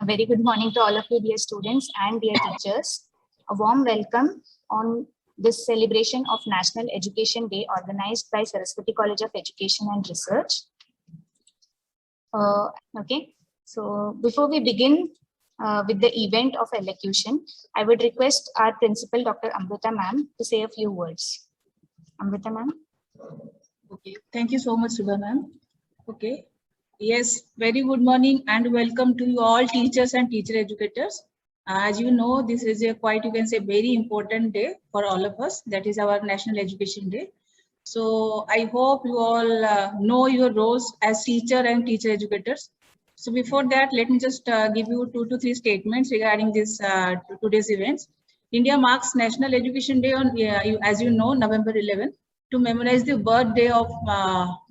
A very good morning to all of you, dear students and dear teachers. A warm welcome on this celebration of National Education Day organized by Saraswati College of Education and Research. Okay, so before we begin with the event of elocution, I would request our principal, Dr. Amrita ma'am, to say a few words. Amrita ma'am. Okay, thank you so much, Subha ma'am. Okay, yes, very good morning and welcome to you all teachers and teacher educators. As you know, this is a quite, you can say, very important day for all of us. That is our National Education Day. So I hope you all know your roles as teacher and teacher educators. So before that, let me just give you 2 to 3 statements regarding this today's events. India marks National Education Day on, as you know, November 11th. To memorize the birthday of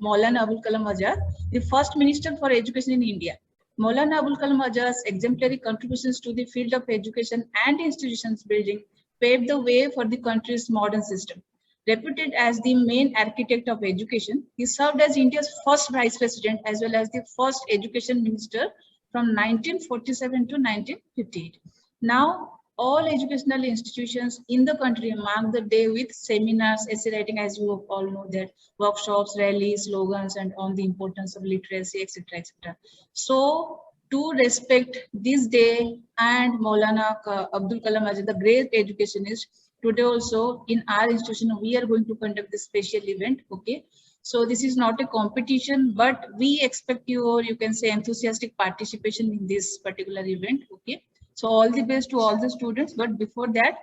Maulana Abul Kalam Azad, the first minister for education in India. Maulana Abul Kalam Azad's exemplary contributions to the field of education and institutions building paved the way for the country's modern system. Reputed as the main architect of education, he served as India's first vice president as well as the first education minister from 1947 to 1958. Now, all educational institutions in the country mark the day with seminars, essay writing, as you all know, that workshops, rallies, slogans, and on the importance of literacy, etc., etc. So, to respect this day and Maulana Abdul Kalam Azad, the great educationist, today also in our institution we are going to conduct this special event. Okay, so this is not a competition, but we expect your, you can say, enthusiastic participation in this particular event. Okay. So all the best to all the students. But before that,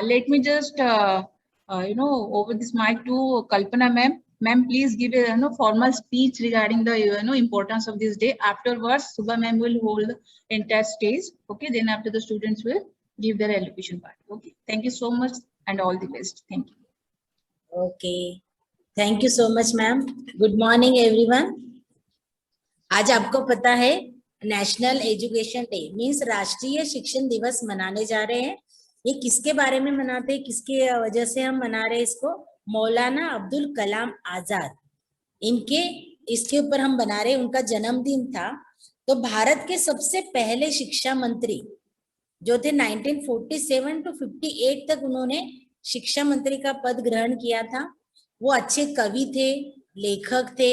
let me just, over this mic to Kalpana ma'am. Ma'am, please give a formal speech regarding the importance of this day. Afterwards, Subha ma'am will hold the entire stage. Okay, then after the students will give their elocution part. Okay, thank you so much and all the best. Thank you. Okay, thank you so much, ma'am. Good morning, everyone. आज आपको पता है national education day means राष्ट्रीय शिक्षण दिवस मनाने जा रहे हैं। ये किसके बारे में मनाते हैं, किसके वजह से हम मना रहे हैं इसको? मौलाना अब्दुल कलाम आजाद, इसके ऊपर हम बना रहे हैं। उनका जन्मदिन था। तो भारत के सबसे पहले शिक्षा मंत्री जो थे 1947 टू 58 तक उन्होंने शिक्षा मंत्री का पद ग्रहण किया था। वो अच्छे कवि थे, लेखक थे,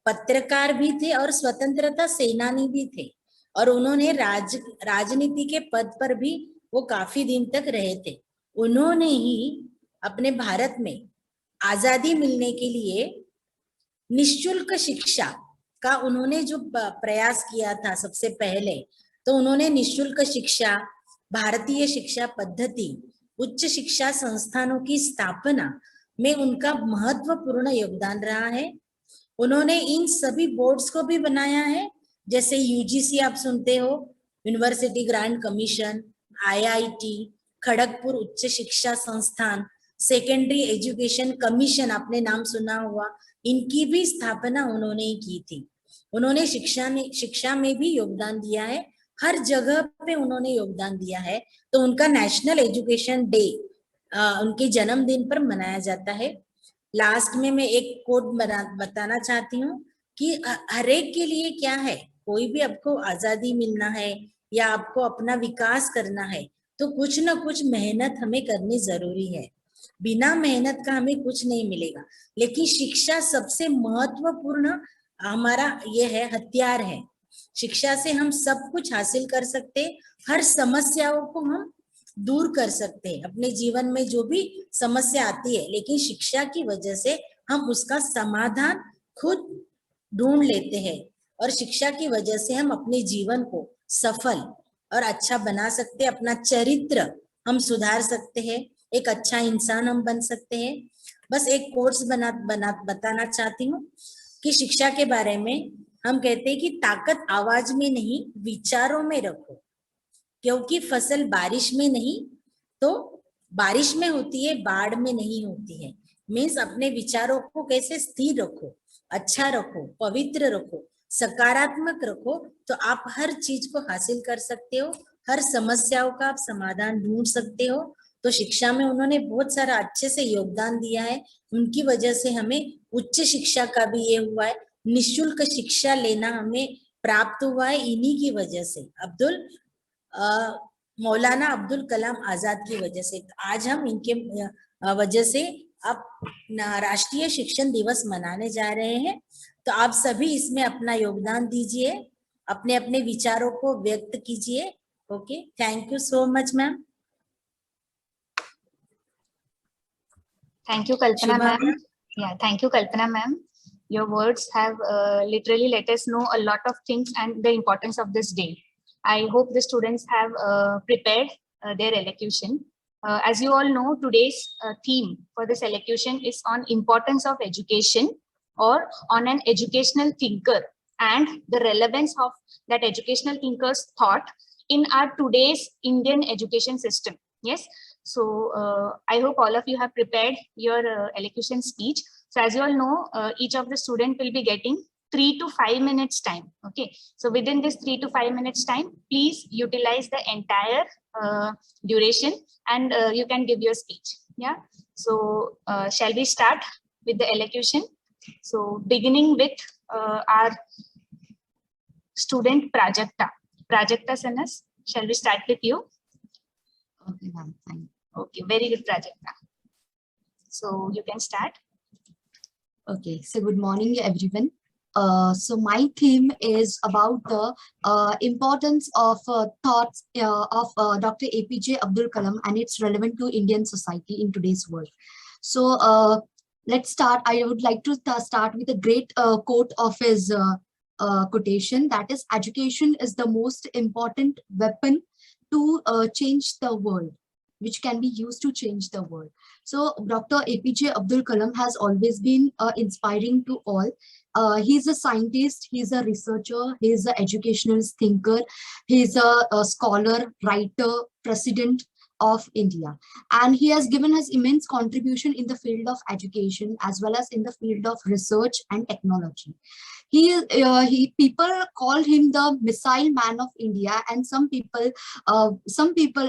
पत्रकार भी थे और स्वतंत्रता सेनानी भी थे। और उन्होंने राजनीति के पद पर भी वो काफी दिन तक रहे थे। उन्होंने ही अपने भारत में आजादी मिलने के लिए निःशुल्क शिक्षा का उन्होंने जो प्रयास किया था सबसे पहले, तो उन्होंने निःशुल्क शिक्षा, भारतीय शिक्षा पद्धति, उच्च शिक्षा संस्थानों की स्थापना में उनका महत्वपूर्ण योगदान रहा है। उन्होंने इन सभी बोर्ड्स को भी बनाया है, जैसे यूजीसी आप सुनते हो, university grant commission, IIT, Kharagpur उच्च शिक्षा संस्थान, सेकेंडरी एजुकेशन कमीशन, आपने नाम सुना हुआ, इनकी भी स्थापना उन्होंने ही की थी। उन्होंने शिक्षा में भी योगदान दिया है, हर जगह पे उन्होंने योगदान दिया है। तो उनका नेशनल एजुकेशन डे उनके जन्मदिन पर मनाया जाता है। लास्ट में मैं एक कोट बताना चाहती हूँ कि हर एक के लिए क्या है, कोई भी आपको आजादी मिलना है या आपको अपना विकास करना है तो कुछ ना कुछ मेहनत हमें करनी जरूरी है। बिना मेहनत का हमें कुछ नहीं मिलेगा। लेकिन शिक्षा सबसे महत्वपूर्ण हमारा ये है, हथियार है। शिक्षा से हम सब कुछ हासिल कर सकते, हर समस्याओं को हम दूर कर सकते हैं। अपने जीवन में जो भी समस्या आती है, लेकिन शिक्षा की वजह से हम उसका समाधान खुद ढूंढ लेते हैं और शिक्षा की वजह से हम अपने जीवन को सफल और अच्छा बना सकते हैं। अपना चरित्र हम सुधार सकते हैं, एक अच्छा इंसान हम बन सकते हैं। बस एक कोट्स बताना चाहती हूँ कि शिक्षा के बारे में हम कहते हैं कि ताकत आवाज में नहीं, विचारों में रखो, क्योंकि फसल बारिश में नहीं तो बारिश में होती है, बाढ़ में नहीं होती है। मीन्स अपने विचारों को कैसे स्थिर रखो, अच्छा रखो, पवित्र रखो, सकारात्मक रखो, तो आप हर चीज को हासिल कर सकते हो, हर समस्याओं का आप समाधान ढूंढ सकते हो। तो शिक्षा में उन्होंने बहुत सारा अच्छे से योगदान दिया है। उनकी वजह से हमें उच्च शिक्षा का भी ये हुआ है, निःशुल्क शिक्षा लेना हमें प्राप्त हुआ है इन्हीं की वजह से, मौलाना अब्दुल कलाम आजाद की वजह से। आज हम इनके वजह से अब राष्ट्रीय शिक्षण दिवस मनाने जा रहे हैं। तो आप सभी इसमें अपना योगदान दीजिए, अपने अपने विचारों को व्यक्त कीजिए। Okay, thank you so much ma'am. Thank you, Kalpana Shubha ma'am. Yeah, thank you, Kalpana ma'am. Your words have literally let us know a lot of things and the importance of this day. I hope the students have prepared their elocution. As you all know, today's theme for this elocution is on importance of education, or on an educational thinker and the relevance of that educational thinker's thought in our today's Indian education system. Yes. So I hope all of you have prepared your elocution speech. So as you all know, each of the student will be getting 3 to 5 minutes time. Okay. So within this 3 to 5 minutes time, please utilize the entire duration and you can give your speech. Yeah. So shall we start with the elocution? So beginning with our student Prajakta. Prajakta Sanas, shall we start with you? Okay, ma'am, fine. Okay, very good, Prajakta. So you can start. Okay, so good morning, everyone. So my theme is about the importance of thoughts of Dr. APJ Abdul Kalam and it's relevant to Indian society in today's world. So let's start. I would like to start with a great quote of his quotation, that is, education is the most important weapon to change the world, which can be used to change the world. So Dr. APJ Abdul Kalam has always been inspiring to all. He's a scientist, he's a researcher, he's an educational thinker, he's a scholar, writer, president of India. And he has given his immense contribution in the field of education as well as in the field of research and technology. People call him the missile man of India, and some people,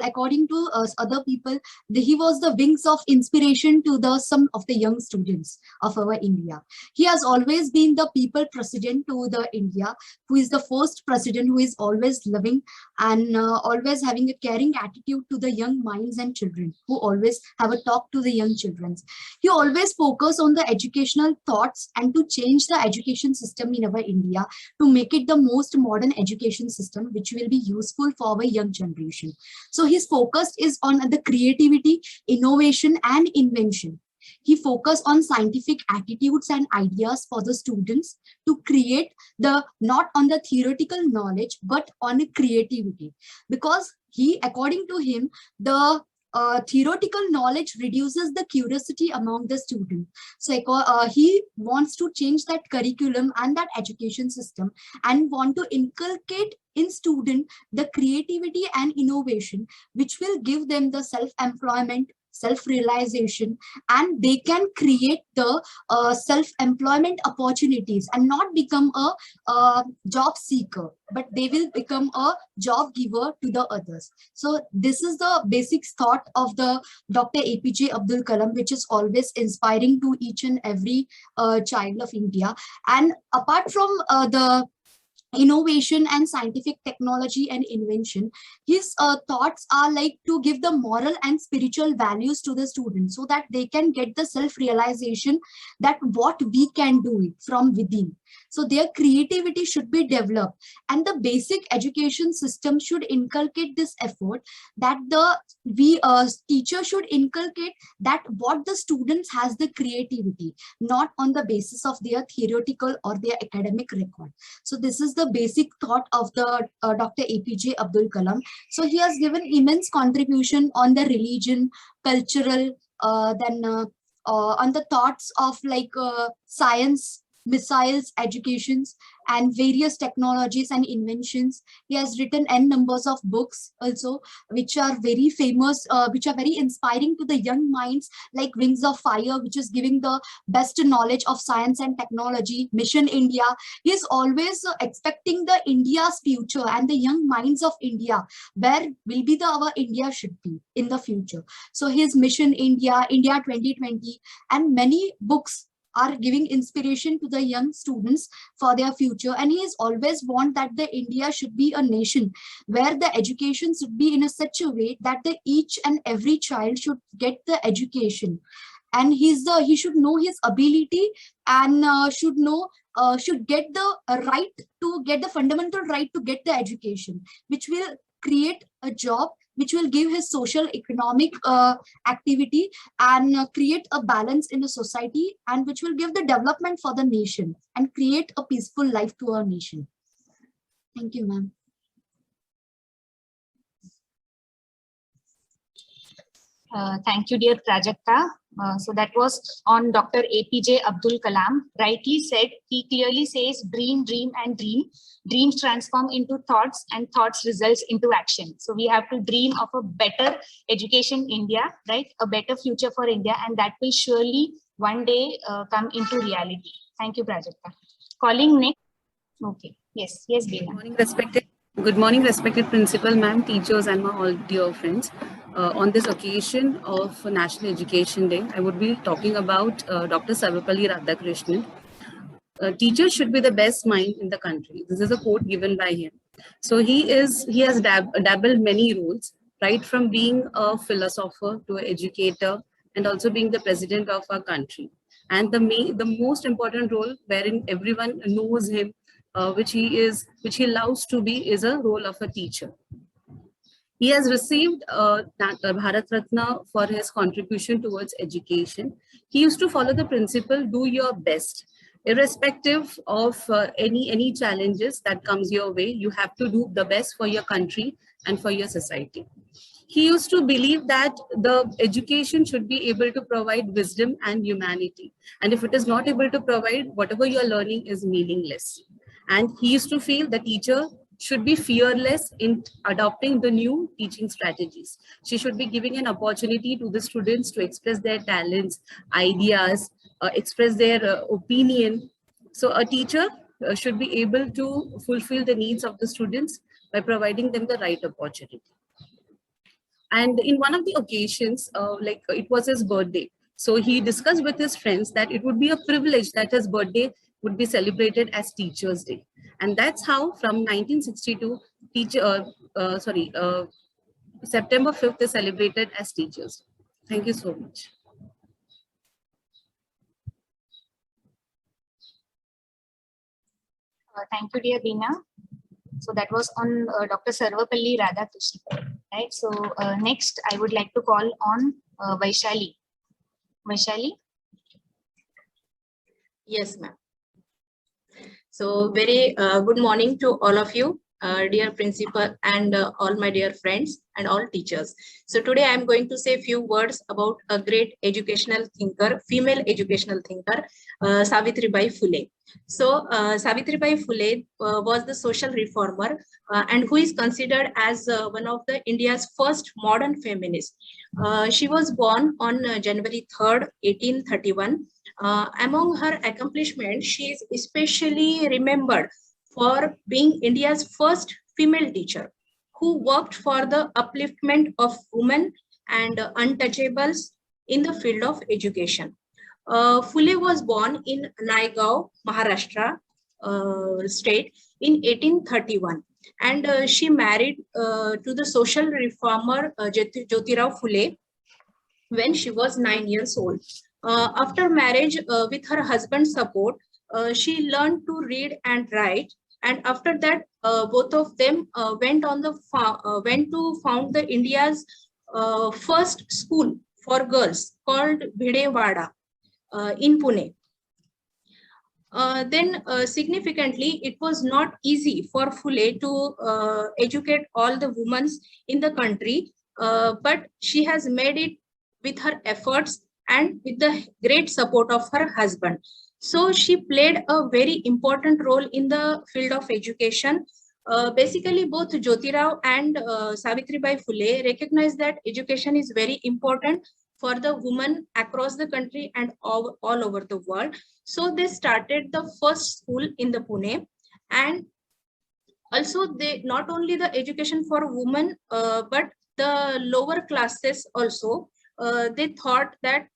according to other people, he was the wings of inspiration to some of the young students of our India. He has always been the people president to the India, who is the first president who is always loving and always having a caring attitude to the young minds and children, who always have a talk to the young children. He always focus on the educational thoughts and to change the education system in our India to make it the most modern education system which will be useful for our young generation. So his focus is on the creativity, innovation and invention. He focused on scientific attitudes and ideas for the students to create not on the theoretical knowledge but on a creativity, because according to him, the theoretical knowledge reduces the curiosity among the student. So he wants to change that curriculum and that education system and want to inculcate in student the creativity and innovation, which will give them the self-employment, self-realization, and they can create the self-employment opportunities and not become a job seeker, but they will become a job giver to the others. So this is the basic thought of the Dr. APJ Abdul Kalam, which is always inspiring to each and every child of India. And apart from the innovation and scientific technology and invention, his thoughts are like to give the moral and spiritual values to the students so that they can get the self-realization that what we can do it from within. So their creativity should be developed, and the basic education system should inculcate this effort, that teacher should inculcate that what the students has the creativity, not on the basis of their theoretical or their academic record. So this is the basic thought of the Dr. APJ Abdul Kalam. So he has given immense contribution on the religion, cultural, on the thoughts of like science, missiles, educations, and various technologies and inventions. He has written n numbers of books also, which are very famous, which are very inspiring to the young minds, like Wings of Fire, which is giving the best knowledge of science and technology, Mission India. He is always expecting the India's future and the young minds of India, where will be our India should be in the future. So his Mission India, India 2020, and many books are giving inspiration to the young students for their future. And he is always want that the India should be a nation where the education should be in a such a way that the each and every child should get the education. And he should know his ability, and should get the right to get the fundamental right to get the education, which will create a job, which will give his social economic activity, and create a balance in the society, and which will give the development for the nation and create a peaceful life to our nation. Thank you, ma'am. Thank you, dear Prajakta. So that was on Dr. APJ Abdul Kalam. Rightly said, he clearly says dream, dream, and dream. Dreams transform into thoughts, and thoughts results into action. So we have to dream of a better education India, right? A better future for India, and that will surely one day come into reality. Thank you, Prajakta. Calling next. Okay. Yes, Beena. Good morning, respected principal, ma'am, teachers, and my all dear friends. On this occasion of National Education Day, I would be talking about Dr. Sarvepalli Radhakrishnan. Teachers should be the best mind in the country. This is a quote given by him. So he has dabbled many roles, right from being a philosopher to an educator, and also being the president of our country. And the most important role wherein everyone knows him, which he loves to be, is a role of a teacher. He has received Bharat Ratna for his contribution towards education. He used to follow the principle, do your best. Irrespective of any challenges that comes your way, you have to do the best for your country and for your society. He used to believe that the education should be able to provide wisdom and humanity. And if it is not able to provide, whatever you're learning is meaningless. And he used to feel the teacher should be fearless in adopting the new teaching strategies. She should be giving an opportunity to the students to express their talents, ideas, express their opinion. So a teacher should be able to fulfill the needs of the students by providing them the right opportunity. And in one of the occasions, like it was his birthday, so he discussed with his friends that it would be a privilege that his birthday would be celebrated as Teachers' Day. And that's how from 1962, September 5th is celebrated as Teachers' Day. Thank you so much. Thank you, dear Beena. So that was on Dr. Sarvepalli Radhakrishnan, right? So next, I would like to call on Vaishali. Vaishali? Yes, ma'am. So very good morning to all of you, dear principal, and all my dear friends and all teachers. So today I am going to say a few words about a great educational thinker, female educational thinker, Savitribai Phule. So Savitribai Phule was the social reformer and who is considered as one of the India's first modern feminists. She was born on January 3rd, 1831. Among her accomplishments, she is especially remembered for being India's first female teacher who worked for the upliftment of women and untouchables in the field of education. Phule was born in Naigaon, Maharashtra state in 1831, and she married to the social reformer Jyotirao Phule when she was 9 years old. After marriage, with her husband's support, she learned to read and write, and after that, both of them went to found the India's first school for girls called Bhidewada in Pune. Then significantly, it was not easy for Phule to educate all the women in the country, but she has made it with her efforts and with the great support of her husband. So she played a very important role in the field of education. Basically, both Jyotirao and Savitribai Phule recognized that education is very important for the women across the country and all over the world. So they started the first school in the Pune, and also they not only the education for women, but the lower classes also. They thought that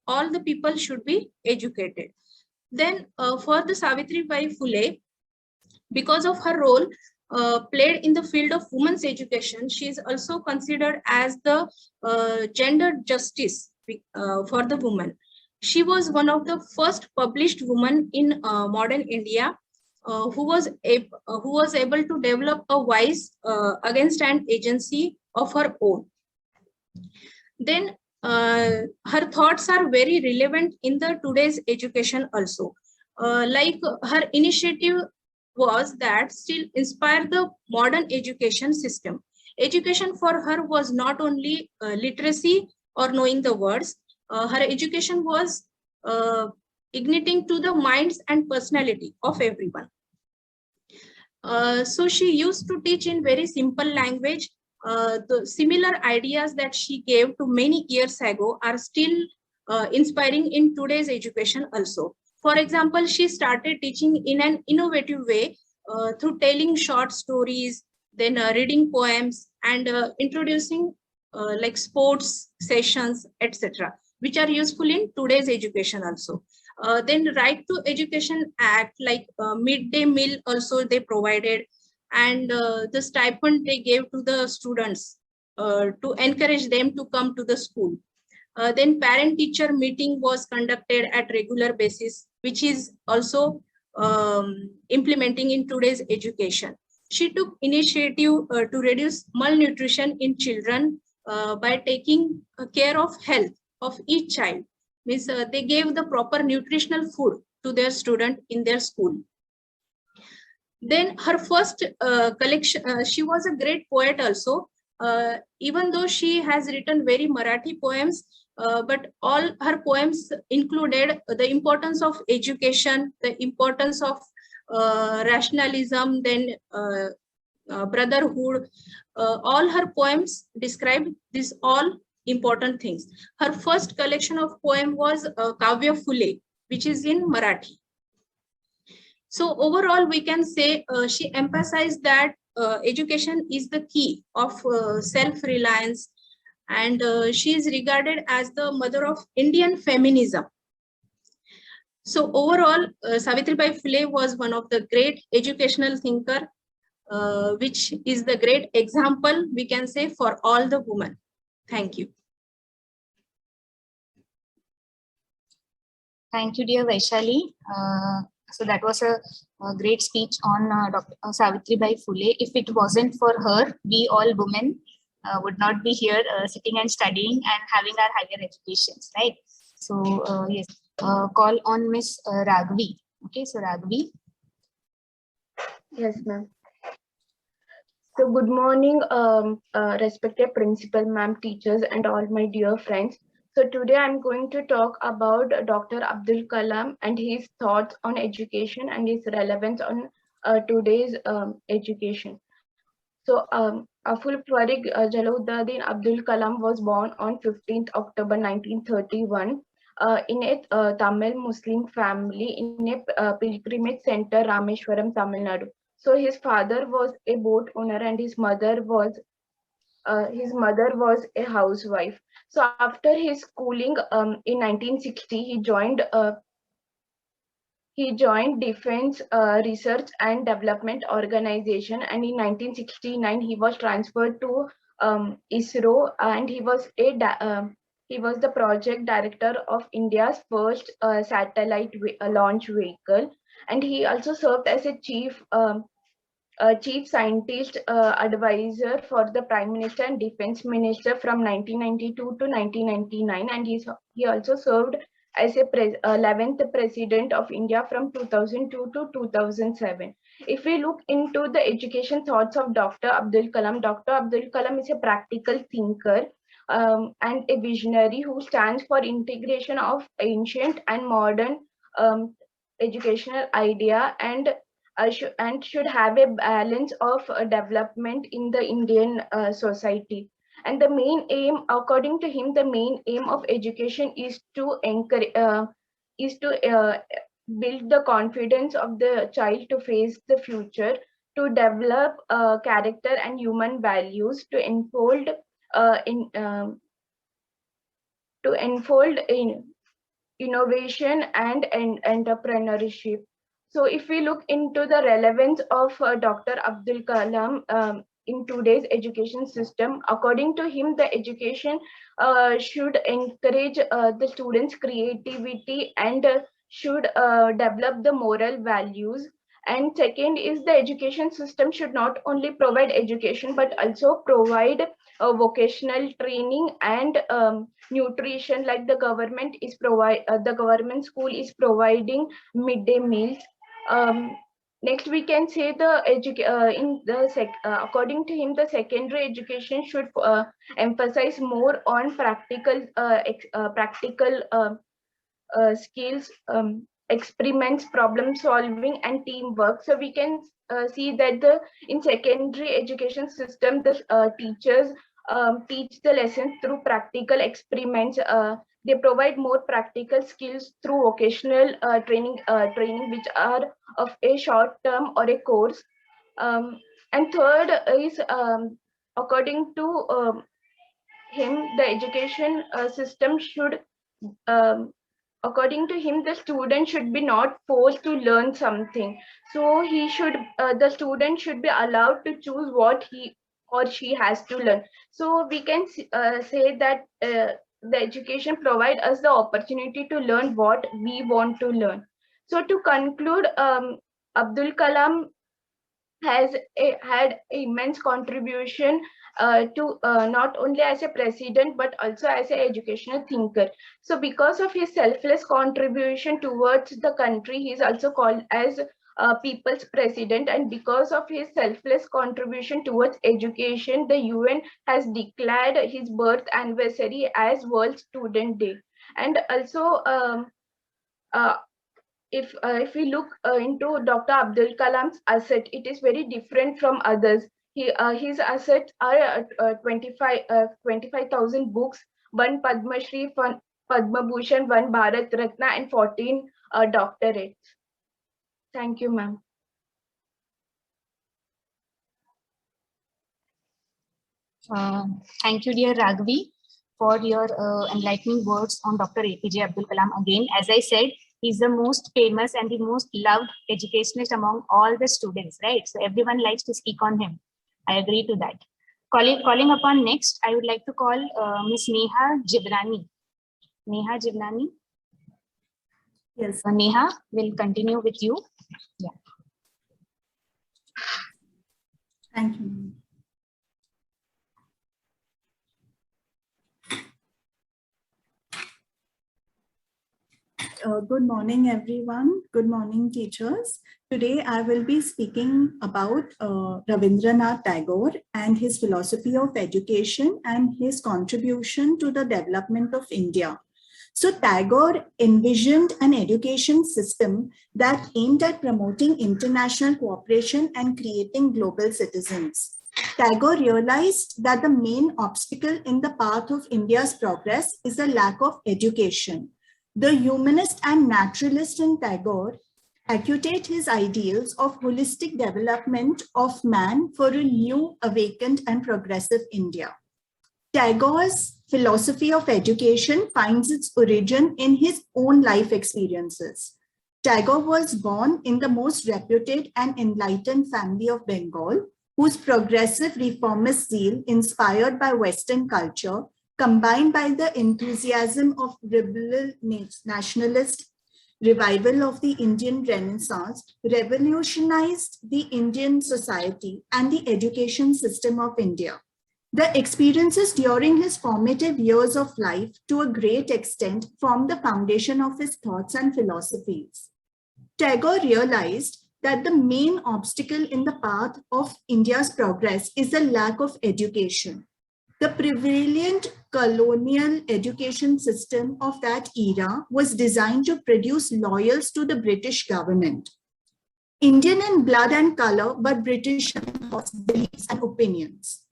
all the people should be educated. Then for the Savitribai Phule, because of her role played in the field of women's education, she is also considered as the gender justice for the woman. She was one of the first published women in modern India who was able to develop a voice against an agency of her own. Then her thoughts are very relevant in the today's education also. Like her initiative was that still inspire the modern education system. Education for her was not only literacy or knowing the words. Her education was igniting to the minds and personality of everyone. So she used to teach in very simple language. The similar ideas that she gave to many years ago are still inspiring in today's education also. For example, she started teaching in an innovative way through telling short stories, then reading poems, and introducing like sports sessions, etc., which are useful in today's education also. Then Right to Education Act, like midday meal also they provided, and the stipend they gave to the students to encourage them to come to the school. Then parent-teacher meeting was conducted at regular basis, which is also implementing in today's education. She took initiative to reduce malnutrition in children by taking care of health of each child. Means they gave the proper nutritional food to their student in their school. Then her first collection, she was a great poet also. Even though she has written very Marathi poems, but all her poems included the importance of education, the importance of rationalism, then brotherhood. All her poems describe these all important things. Her first collection of poem was Kavya Phule, which is in Marathi. So overall, we can say she emphasized that education is the key of self-reliance, and she is regarded as the mother of Indian feminism. So overall, Savitribai Phule was one of the great educational thinker, which is the great example, we can say, for all the women. Thank you. Thank you, dear Vaishali. So that was a great speech on Dr. Savitribai Phule. If it wasn't for her, we all women would not be here sitting and studying and having our higher educations, right? So yes, call on Miss Raghavi. Okay, so Raghavi. Yes, ma'am. So good morning, respected principal, ma'am, teachers, and all my dear friends. So today I'm going to talk about Dr. Abdul Kalam and his thoughts on education and its relevance on today's education. So Aful Tariq Jalaluddin Abdul Kalam was born on 15th October 1931 in a Tamil Muslim family in a pilgrimage center, Rameshwaram, Tamil Nadu. So his father was a boat owner and his mother was a housewife. So after his schooling in 1960, he joined Defense Research and Development Organization, and in 1969 he was transferred to ISRO, and he was the project director of India's first satellite launch vehicle, and he also served as a chief scientist advisor for the Prime Minister and Defense Minister from 1992 to 1999, and he also served as a 11th President of India from 2002 to 2007. If we look into the education thoughts of Dr. Abdul Kalam is a practical thinker and a visionary who stands for integration of ancient and modern educational idea and should have a balance of development in the Indian society. And the main aim, according to him, the main aim of education is to encourage, build the confidence of the child to face the future, to develop character and human values, to unfold to unfold in innovation and entrepreneurship. So if we look into the relevance of Dr. Abdul Kalam in today's education system, according to him, the education should encourage the students' creativity and should develop the moral values. And second is the education system should not only provide education, but also provide vocational training and nutrition, like the government school is providing midday meals. Next, we can say according to him, the secondary education should emphasize more on practical skills, experiments, problem solving, and teamwork. So we can see that in secondary education system, the teachers teach the lessons through practical experiments. They provide more practical skills through vocational training, which are of a short term or a course. And third is, according to him, the education system should, according to him, the student should be not forced to learn something. So the student should be allowed to choose what he or she has to learn. So we can say that the education provide us the opportunity to learn what we want to learn. So to conclude, Abdul Kalam had immense contribution to not only as a president, but also as an educational thinker. So because of his selfless contribution towards the country, he is also called as people's president. And because of his selfless contribution towards education, the UN has declared his birth anniversary as World Student Day. And also, if we look into Dr. Abdul Kalam's asset, it is very different from others. His assets are 25,000 books, 1 Padma Shri, 1 Padma Bhushan, 1 Bharat Ratna, and 14 doctorates. Thank you, ma'am. Thank you, dear Raghavi, for your enlightening words on Dr. APJ Abdul Kalam. Again, as I said, he's the most famous and the most loved educationist among all the students, right? So everyone likes to speak on him. I agree to that. Calling upon next, I would like to call Miss Neha Jibrani. Neha Jibrani. Yes. So Neha, will continue with you. Yeah. Thank you. Good morning, everyone. Good morning, teachers. Today, I will be speaking about Rabindranath Tagore and his philosophy of education and his contribution to the development of India. So Tagore envisioned an education system that aimed at promoting international cooperation and creating global citizens. Tagore realized that the main obstacle in the path of India's progress is the lack of education. The humanist and naturalist in Tagore accentuate his ideals of holistic development of man for a new, awakened, and progressive India. Tagore's philosophy of education finds its origin in his own life experiences. Tagore was born in the most reputed and enlightened family of Bengal, whose progressive reformist zeal, inspired by Western culture, combined by the enthusiasm of liberal nationalist revival of the Indian Renaissance, revolutionized the Indian society and the education system of India. The experiences during his formative years of life, to a great extent, formed the foundation of his thoughts and philosophies. Tagore realized that the main obstacle in the path of India's progress is the lack of education. The prevalent colonial education system of that era was designed to produce loyals to the British government. Indian in blood and color, but British in thoughts, beliefs, and opinions.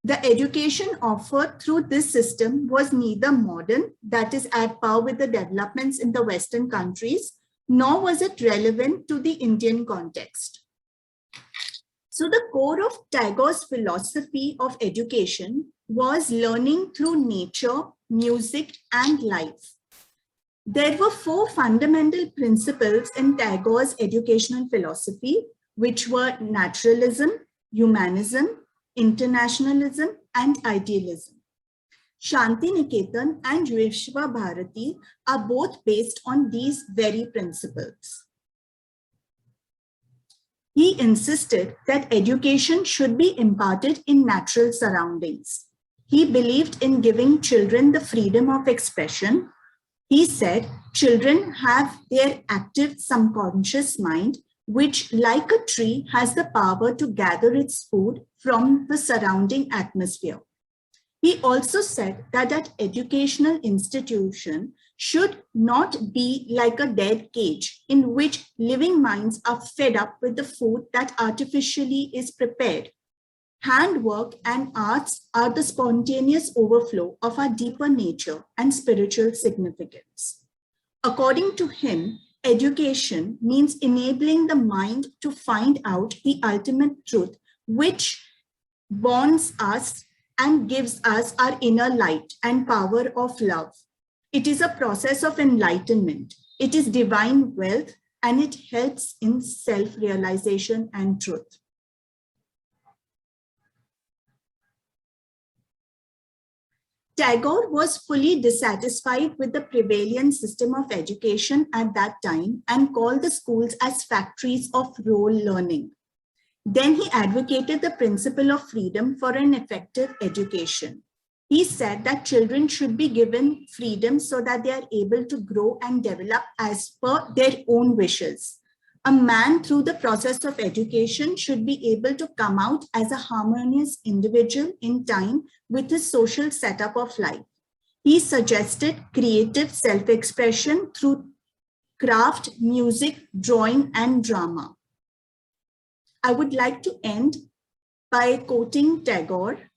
The education offered through this system was neither modern, that is at par with the developments in the Western countries, nor was it relevant to the Indian context. So the core of Tagore's philosophy of education was learning through nature, music, and life. There were 4 fundamental principles in Tagore's educational philosophy, which were naturalism, humanism, internationalism, and idealism. Shanti Niketan and Vishwa Bharati are both based on these very principles. He insisted that education should be imparted in natural surroundings. He believed in giving children the freedom of expression. He said children have their active subconscious mind, which, like a tree, has the power to gather its food from the surrounding atmosphere. He also said that an educational institution should not be like a dead cage in which living minds are fed up with the food that artificially is prepared. Handwork and arts are the spontaneous overflow of our deeper nature and spiritual significance. According to him, education means enabling the mind to find out the ultimate truth, which bonds us and gives us our inner light and power of love. It is a process of enlightenment. It is divine wealth, and it helps in self-realization and truth. Tagore was fully dissatisfied with the prevailing system of education at that time and called the schools as factories of role learning. Then he advocated the principle of freedom for an effective education. He said that children should be given freedom so that they are able to grow and develop as per their own wishes. A man, through the process of education, should be able to come out as a harmonious individual in time with his social setup of life. He suggested creative self-expression through craft, music, drawing, and drama. I would like to end by quoting Tagore.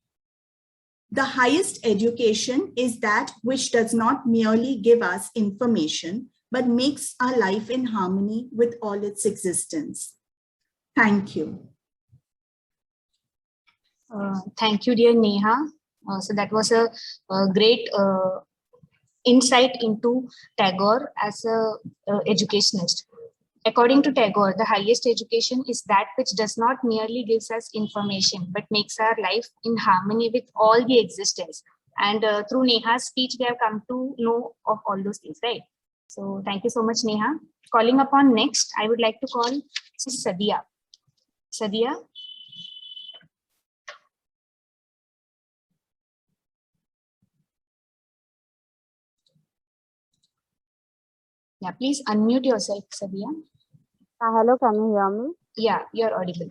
The highest education is that which does not merely give us information, but makes our life in harmony with all its existence. Thank you. Thank you, dear Neha. So that was a great insight into Tagore as a educationist. According to Tagore, the highest education is that which does not merely gives us information, but makes our life in harmony with all the existence. And through Neha's speech, they have come to know of all those things, right? So thank you so much, Neha. Calling upon next, I would like to call Sadia. Sadia. Yeah, please unmute yourself, Sadia. Hello, can you hear me? Yeah, you're audible.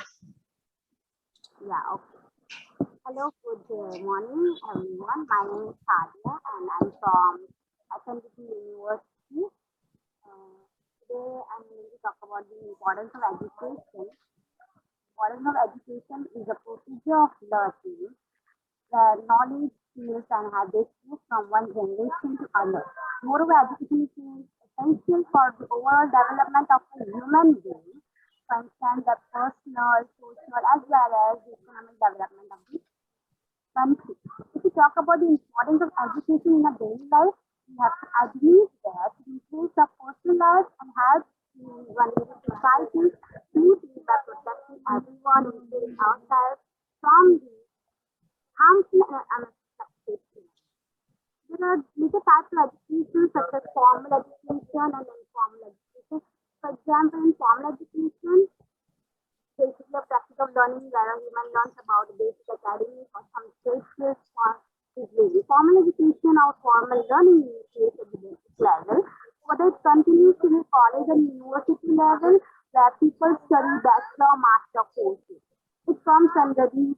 Yeah, okay. Hello, good morning, everyone. My name is Sadia, and I'm from SNDT University. Today, I'm going to talk about the importance of education. Importance of education is a procedure of learning where knowledge, skills, and habits move from one generation to another. Moreover, education is essential for the overall development of a human being, for instance, the personal, social, as well as the economic development of the country. If we talk about the importance of education in a daily life, we have to admit that it improves the personal life and helps in running the society smoothly by protecting everyone, including ourselves, from the harmful and unexpected things. There are major types of education such as formal education and informal education. For example, in formal education, basically a practice of learning where a human learns about basic academic or some skills for his daily. Formal education or formal learning is at the basic level, but it continues to be college and university level where people study bachelor or master courses. It comes under the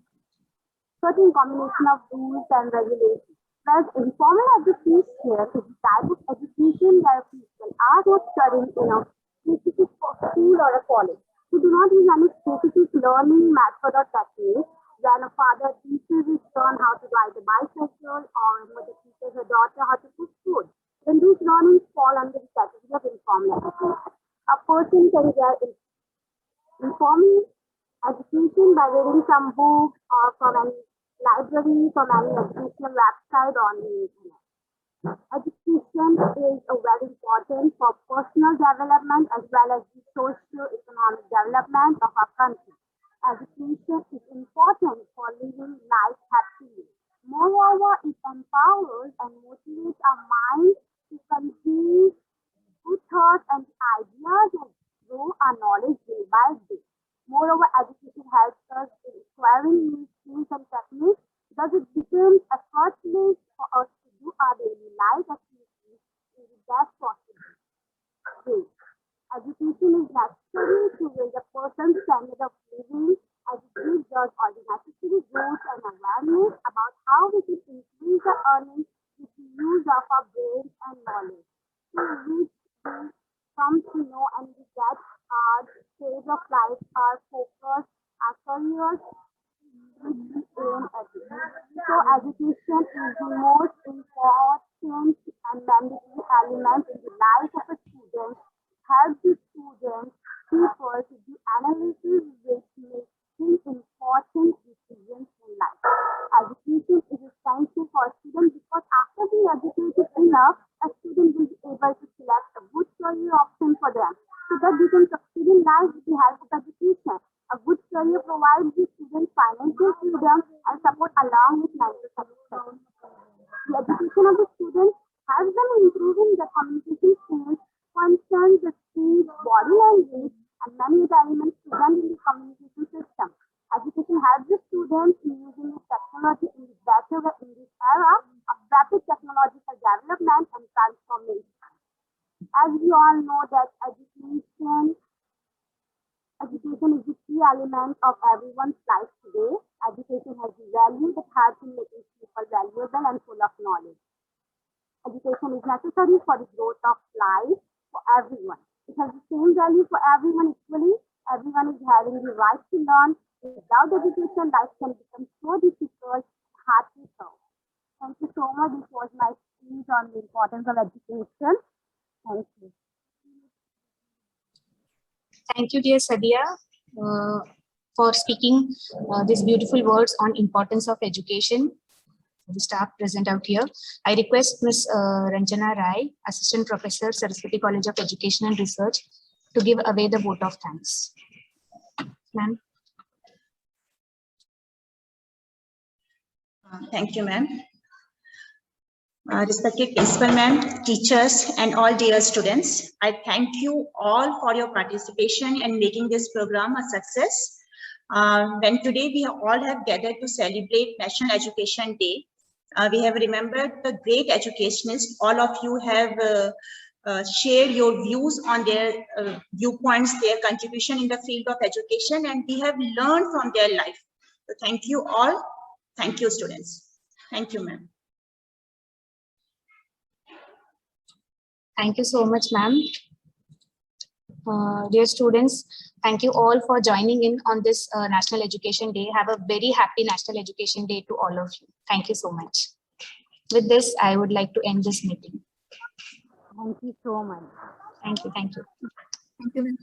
certain combination of rules and regulations. Whereas informal education is the type of education where people are not studying in a specific school or a college. We do not use any specific learning method or technique. When a father teaches his son how to ride a bicycle, or a mother teaches her daughter how to cook food, then these learnings fall under the category of informal education. A person can get informal education by reading some books or from any libraries or any educational website on the internet. Education is very important for personal development as well as the socio-economic development of our country. Education is important for living life happily. Moreover, it empowers and motivates our minds to conceive good thoughts and ideas and grow our knowledge day by day. Moreover, education helps us in acquiring new skills and techniques, thus it becomes effortless for us to do our daily life activities in the best possible way. Education is necessary to raise a person's standard of living as it gives us all the necessary growth and awareness about how we can increase our earnings with the use of our brains and knowledge, through which we come to know and we get our stage of life, our focus, our careers, which we aim at it. So education is the most important and mandatory element in the life of a student. Help the students, people to do analysis which makes important decisions in life. Education is essential for a student because after being educated enough, a student will be able to select a good career option for them so that they can succeed in life with the help of education. A good career provides the student financial freedom and support along with mental satisfaction. The education of the student helps them in improving their communication skills, for instance, the speech, body language, and many other elements present in the communication system. Education helps the students in using the technology in the better way in this era of rapid technological development and transformation. As we all know that education is the key element of everyone's life today. Education has the value that helps in making people valuable and full of knowledge. Education is necessary for the growth of life for everyone. It has the same value for everyone equally. Everyone is having the right to learn. Without education, life can become so difficult, hard to solve. Thank you so much. This was my speech on the importance of education. Thank you. Thank you, dear Sadia, for speaking these beautiful words on importance of education. The staff present out here. I request Ms. Ranjana Rai, Assistant Professor, Saraswati College of Education and Research, to give away the vote of thanks. Ma'am. Thank you, ma'am. Respected principal ma'am, teachers, and all dear students, I thank you all for your participation and making this program a success. When today we all have gathered to celebrate National Education Day, we have remembered the great educationists. All of you have shared your views on their viewpoints, their contribution in the field of education, and we have learned from their life. So thank you all. Thank you, students. Thank you, ma'am. Thank you so much, ma'am. Dear students, thank you all for joining in on this National Education Day. Have a very happy National Education Day to all of you. Thank you so much. With this, I would like to end this meeting. Thank you so much. Thank you. Thank you. Thank you.